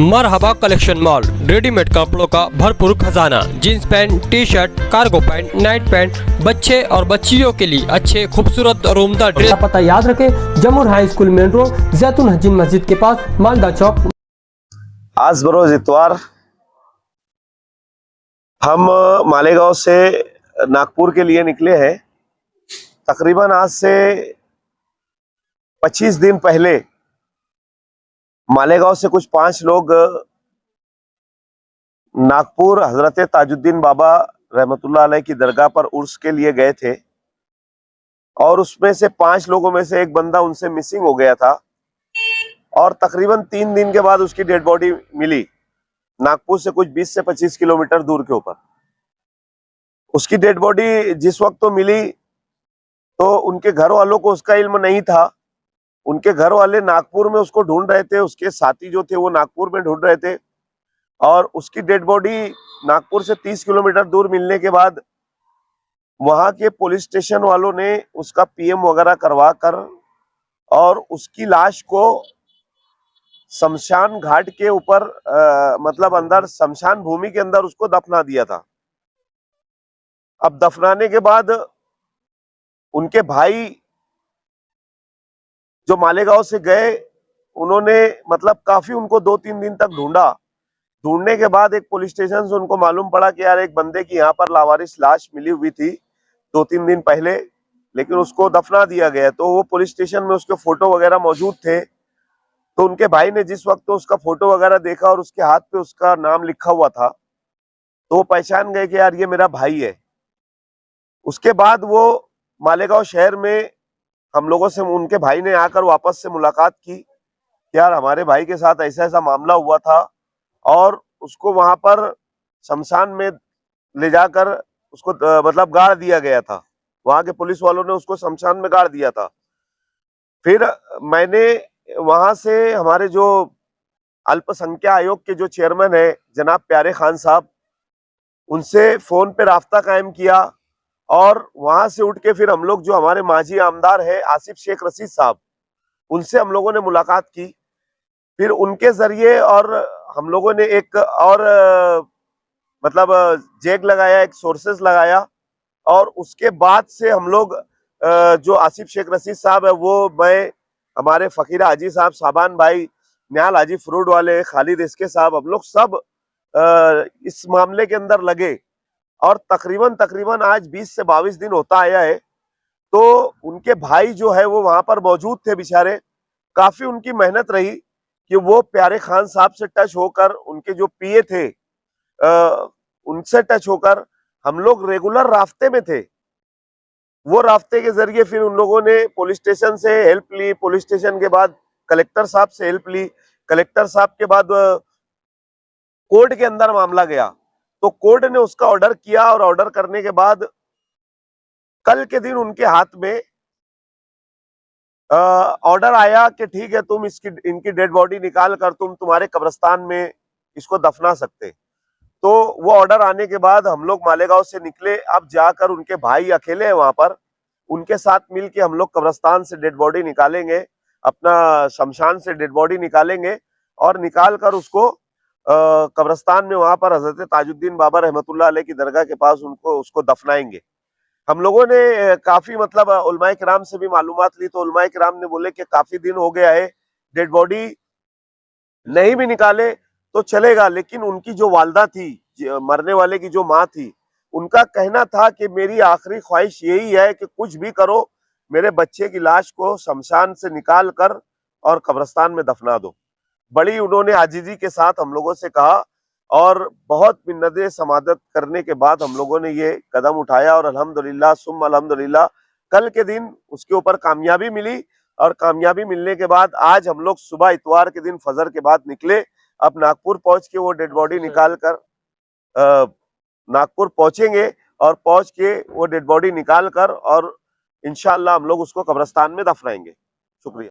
मरहबा collection mall, readymade कपड़ों का भरपूर खजाना। Jeans pant, T shirt, cargo pant, night pant, बच्चे और बच्चियों के लिए अच्छे खूबसूरत और उम्दा ड्रेस। पता याद रखें, जमुर हाई स्कूल मेन रोड, जैतून हजीन मस्जिद के पास, मालदा चौक। आज बरोज इतवार हम मालेगांव से नागपुर के लिए निकले हैं। तकरीबन आज से 25 दिन पहले मालेगांव से कुछ 5 लोग नागपुर हजरत ताजुद्दीन बाबा रहमतुल्लाह अलैह की दरगाह पर उर्स के लिए गए थे और उसमें से 5 लोगों में से एक बंदा उनसे मिसिंग हो गया था और तकरीबन 3 दिन के बाद उसकी डेड बॉडी मिली नागपुर से कुछ 20 से 25 किलोमीटर दूर के ऊपर। उसकी डेड बॉडी जिस वक्त तो मिली तो उनके घर वालों को उसका इल्म नहीं था। उनके घर वाले नागपुर में उसको ढूंढ रहे थे, उसके साथी जो थे वो नागपुर में ढूंढ रहे थे और उसकी डेड बॉडी नागपुर से 30 किलोमीटर दूर मिलने के बाद वहां के पुलिस स्टेशन वालों ने उसका पीएम वगैरह करवा कर और उसकी लाश को शमशान घाट के ऊपर मतलब अंदर शमशान भूमि के अंदर उसको दफना दिया था। अब दफनाने के बाद उनके भाई जो मालेगांव से गए, उन्होंने मतलब काफी उनको 2-3 दिन तक ढूंढा। ढूंढने के बाद एक पुलिस स्टेशन से उनको मालूम पड़ा कि यार एक बंदे की यहाँ पर लावारिस लाश मिली हुई थी 2-3 दिन पहले, लेकिन उसको दफना दिया गया। तो वो पुलिस स्टेशन में उसके फोटो वगैरह मौजूद थे। तो उनके भाई ने जिस वक्त तो उसका फोटो वगैरह देखा और उसके हाथ पे उसका नाम लिखा हुआ था तो वो पहचान गए कि यार ये मेरा भाई है। उसके बाद वो मालेगांव शहर में हम लोगों से, उनके भाई ने आकर वापस से मुलाकात की, यार हमारे भाई के साथ ऐसा ऐसा मामला हुआ था और उसको वहां पर शमशान में ले जाकर उसको मतलब गाड़ दिया गया था। वहां के पुलिस वालों ने उसको शमशान में गाड़ दिया था। फिर मैंने वहां से हमारे जो अल्पसंख्यक आयोग के जो चेयरमैन है जनाब प्यारे खान साहब, उनसे फोन पे राब्ता कायम किया और वहां से उठ के फिर हम लोग जो हमारे माजी आमदार है आसिफ शेख रशीद साहब, उनसे हम लोगों ने मुलाकात की। फिर उनके जरिए और हम लोगों ने एक और मतलब जैग लगाया, एक सोर्सेस लगाया और उसके बाद से हम लोग जो आसिफ शेख रशीद साहब है वो, मैं, हमारे फकीर हाजी साहब, साबान भाई, न्याल हाजी फ्रूट वाले, खालिद इसके साहब, हम लोग सब इस मामले के अंदर लगे और तकरीबन आज 20 से 22 दिन होता आया है। तो उनके भाई जो है वो वहां पर मौजूद थे बेचारे। काफी उनकी मेहनत रही कि वो प्यारे खान साहब से टच होकर, उनके जो पीए थे उनसे टच होकर हम लोग रेगुलर रास्ते में थे। वो रास्ते के जरिए फिर उन लोगों ने पुलिस स्टेशन से हेल्प ली, पुलिस स्टेशन के बाद कलेक्टर साहब से हेल्प ली, कलेक्टर साहब के बाद कोर्ट के अंदर मामला गया तो कोर्ट ने उसका ऑर्डर किया और ऑर्डर करने के बाद कल के दिन उनके हाथ में ऑर्डर आया कि ठीक है, तुम इनकी डेड बॉडी निकाल कर तुम तुम्हारे कब्रिस्तान में इसको दफना सकते। तो वो ऑर्डर आने के बाद हम लोग मालेगांव से निकले। अब जाकर उनके भाई अकेले हैं वहां पर, उनके साथ मिलके हम लोग कब्रिस्तान से डेड बॉडी निकालेंगे, अपना शमशान से डेड बॉडी निकालेंगे और निकाल कर उसको कब्रिस्तान में वहां पर हजरत ताजुद्दीन बाबा रहमतुल्लाह अलैह की दरगाह के पास उसको दफनाएंगे। हम लोगों ने काफी मतलब उलमाए किराम से भी मालूमात ली तो उलमाए किराम ने बोले कि काफी दिन हो गया है, डेड बॉडी नहीं भी निकाले तो चलेगा, लेकिन उनकी जो वालदा थी, मरने वाले की जो माँ थी, उनका कहना था कि मेरी आखिरी ख्वाहिश यही है कि कुछ भी करो, मेरे बच्चे की लाश को शमशान से निकाल कर और कब्रिस्तान में दफना दो। बड़ी उन्होंने आजीजी के साथ हम लोगों से कहा और बहुत मिन्नतें समादत करने के बाद हम लोगों ने ये कदम उठाया और अल्हम्दुलिल्लाह सुम्मा अल्हम्दुलिल्लाह कल के दिन उसके ऊपर कामयाबी मिली। और कामयाबी मिलने के बाद आज हम लोग सुबह इतवार के दिन फजर के बाद निकले। अब नागपुर पहुंच के वो डेड बॉडी निकाल कर नागपुर पहुंचेंगे और पहुंच के वो डेड बॉडी निकाल कर और इंशाअल्लाह हम लोग उसको कब्रिस्तान में दफनाएंगे। शुक्रिया।